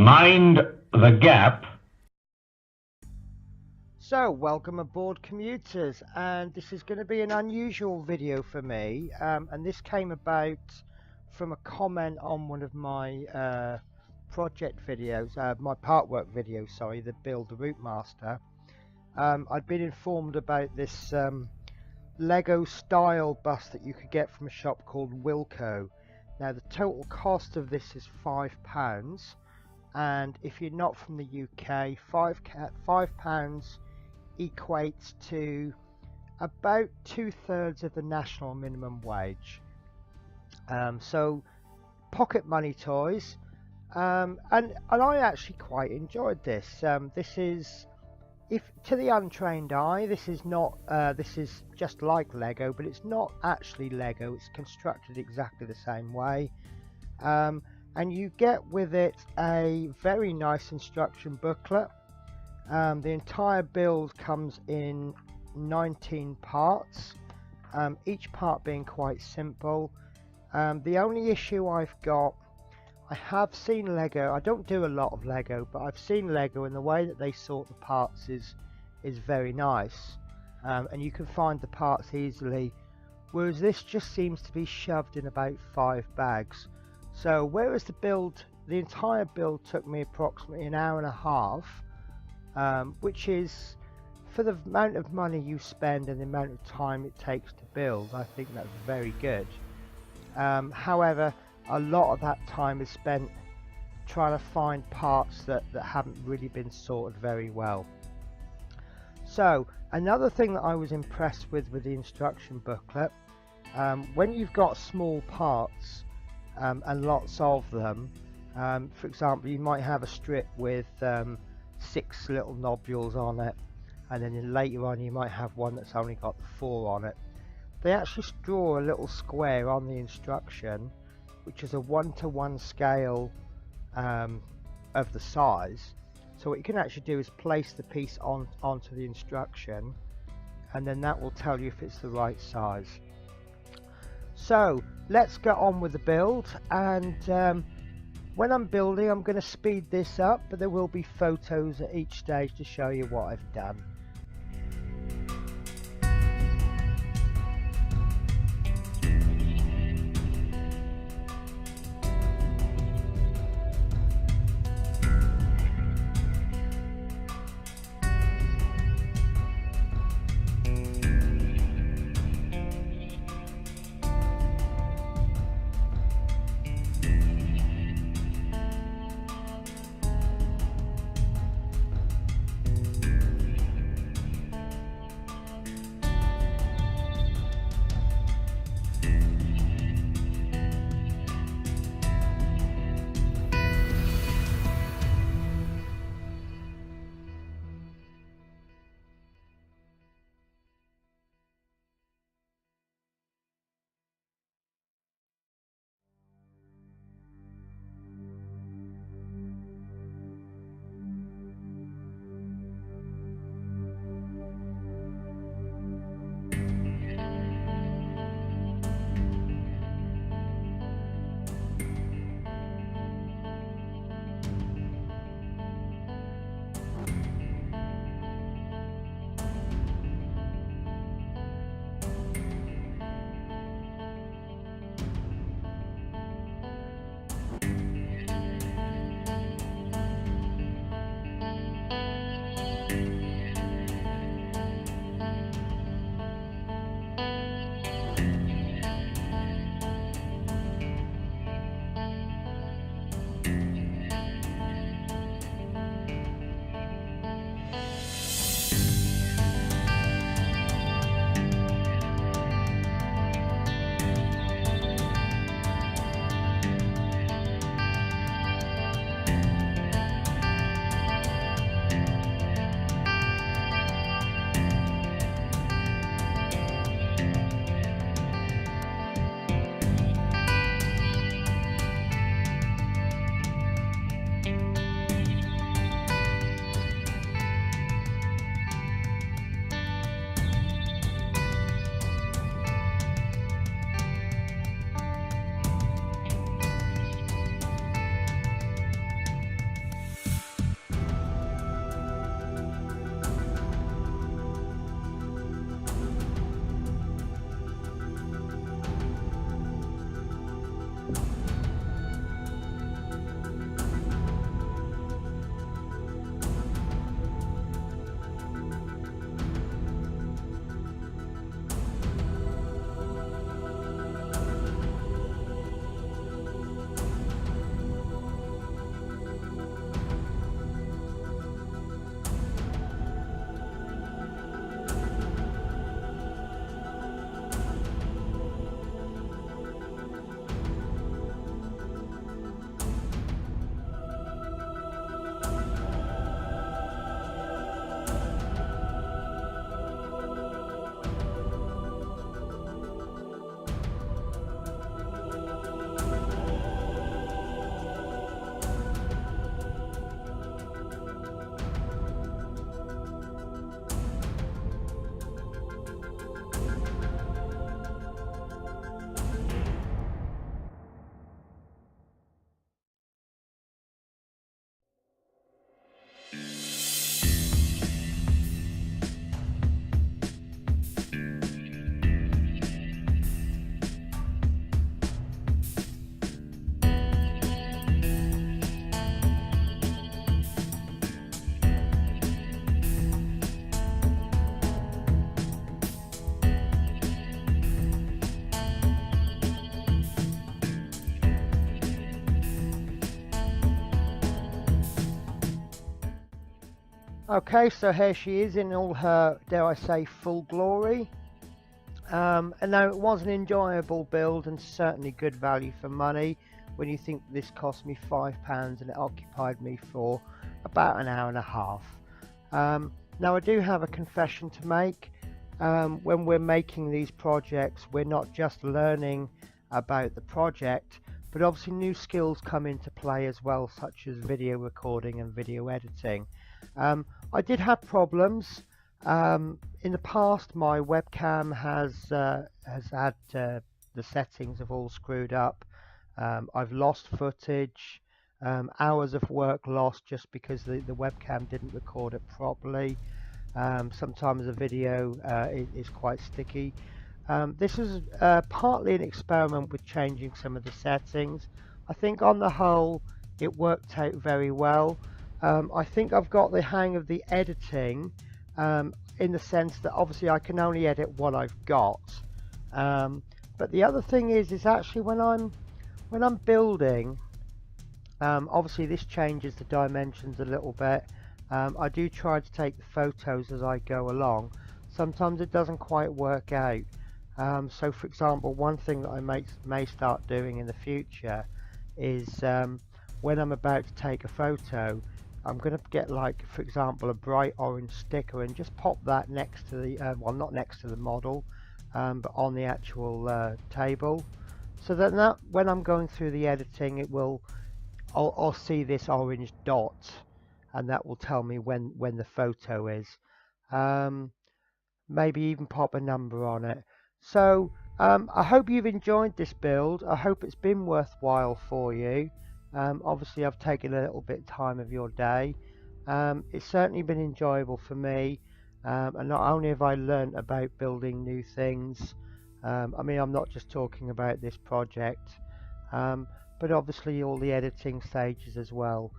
Mind the gap. So, welcome aboard, commuters, and this is going to be an unusual video for me, and this came about from a comment on one of my project videos, my part work video, sorry, the Build the Route Master. I'd been informed about this Lego style bus that you could get from a shop called Wilco. Now, the total cost of this is £5, and if you're not from the UK, £5 equates to about 2/3 of the national minimum wage. So pocket money toys, and I actually quite enjoyed this. This is, if to the untrained eye, this is not this is just like Lego, but it's not actually Lego. It's constructed exactly the same way, and you get with it a very nice instruction booklet. The entire build comes in 19 parts, each part being quite simple. The only issue I've got, I have seen Lego, I don't do a lot of Lego, but I've seen Lego, and the way that they sort the parts is very nice, and you can find the parts easily, whereas this just seems to be shoved in about 5 bags. So whereas the entire build took me approximately an hour and a half, which is, for the amount of money you spend and the amount of time it takes to build, I think that's very good. However, a lot of that time is spent trying to find parts that haven't really been sorted very well. So another thing that I was impressed with the instruction booklet, when you've got small parts and lots of them, for example, you might have a strip with 6 little nodules on it, and then later on you might have one that's only got 4 on it. They actually draw a little square on the instruction, which is a 1:1 scale of the size. So what you can actually do is place the piece onto the instruction, and then that will tell you if it's the right size. So let's get on with the build, and when I'm building, I'm going to speed this up, but there will be photos at each stage to show you what I've done. Okay, so here she is in all her, dare I say, full glory. And now it was an enjoyable build and certainly good value for money when you think this cost me £5 and it occupied me for about an hour and a half. Now I do have a confession to make. When we're making these projects, we're not just learning about the project, but obviously new skills come into play as well, such as video recording and video editing. I did have problems. In the past, my webcam has had the settings have all screwed up. I've lost footage, hours of work lost just because the webcam didn't record it properly. Sometimes the video is quite sticky. This is partly an experiment with changing some of the settings. I think on the whole it worked out very well. I think I've got the hang of the editing, in the sense that obviously I can only edit what I've got. But the other thing is actually when I'm building, obviously this changes the dimensions a little bit. I do try to take the photos as I go along. Sometimes it doesn't quite work out. So for example, one thing that I may start doing in the future is when I'm about to take a photo, I'm going to get, like, for example, a bright orange sticker and just pop that next to the, well, not next to the model, but on the actual table, so that when I'm going through the editing, I'll see this orange dot, and that will tell me when the photo is. Maybe even pop a number on it. So I hope you've enjoyed this build. I hope it's been worthwhile for you. Obviously I've taken a little bit of time of your day. It's certainly been enjoyable for me, and not only have I learned about building new things, I mean, I'm not just talking about this project, but obviously all the editing stages as well.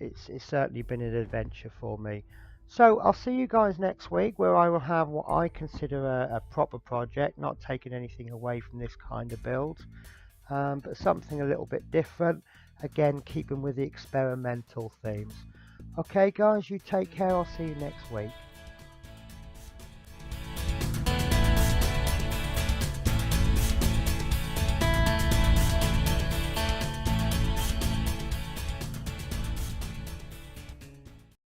It's certainly been an adventure for me. So I'll see you guys next week, where I will have what I consider a proper project, not taking anything away from this kind of build, but something a little bit different, again keeping with the experimental themes. Okay guys, you take care. I'll see you next week.